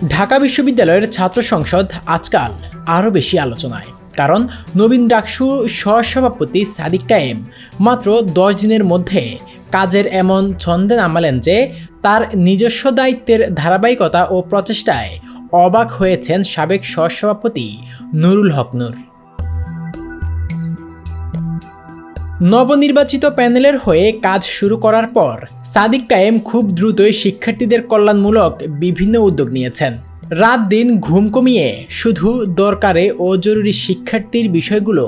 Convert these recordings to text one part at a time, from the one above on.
ঢাকা বিশ্ববিদ্যালয়ের ছাত্র সংসদ আজকাল আরও বেশি আলোচনায়, কারণ নবীন ডাকসু সহসভাপতি সাদিক কায়েম মাত্র 10 দিনের মধ্যে কাজের এমন ছন্দে নামালেন যে তার নিজস্ব দায়িত্বের ধারাবাহিকতা ও প্রচেষ্টায় অবাক হয়েছেন সাবেক সহসভাপতি নুরুল হক নূর। নবনির্বাচিত প্যানেলের হয়ে কাজ শুরু করার পর সাদিক কায়েম খুব দ্রুতই শিক্ষার্থীদের কল্যাণমূলক বিভিন্ন উদ্যোগ নিয়েছেন। রাত দিন ঘুম কমিয়ে শুধু দরকারে ও জরুরি শিক্ষার্থীর বিষয়গুলো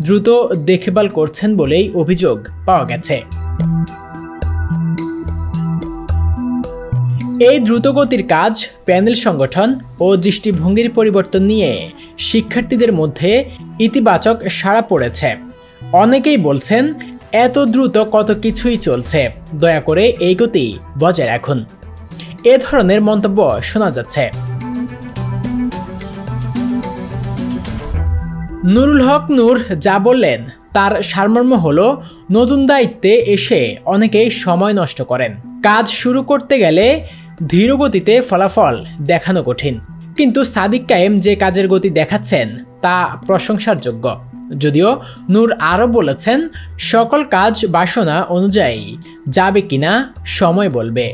দ্রুত দেখভাল করছেন বলেই অভিযোগ পাওয়া গেছে। এই দ্রুতগতির কাজ, প্যানেল সংগঠন ও দৃষ্টিভঙ্গির পরিবর্তন নিয়ে শিক্ষার্থীদের মধ্যে ইতিবাচক সাড়া পড়েছে। অনেকেই বলছেন, এত দ্রুত কত কিছুই চলছে, দয়া করে এই গতি বজায় রাখুন। এ ধরনের মন্তব্য শোনা যাচ্ছে। নুরুল হক নূর যা বললেন তার সারমর্ম হলো, নতুন দায়িত্বে এসে অনেকেই সময় নষ্ট করেন। কাজ শুরু করতে গেলে ধীর গতিতে ফলাফল দেখানো কঠিন, কিন্তু সাদিক কায়েম যে কাজের গতি দেখাচ্ছেন তা প্রশংসার যোগ্য। যদিও নূর আরও বলেছেন, সকল কাজ বাসনা অনুযায়ী যাবে কিনা সময় বলবে।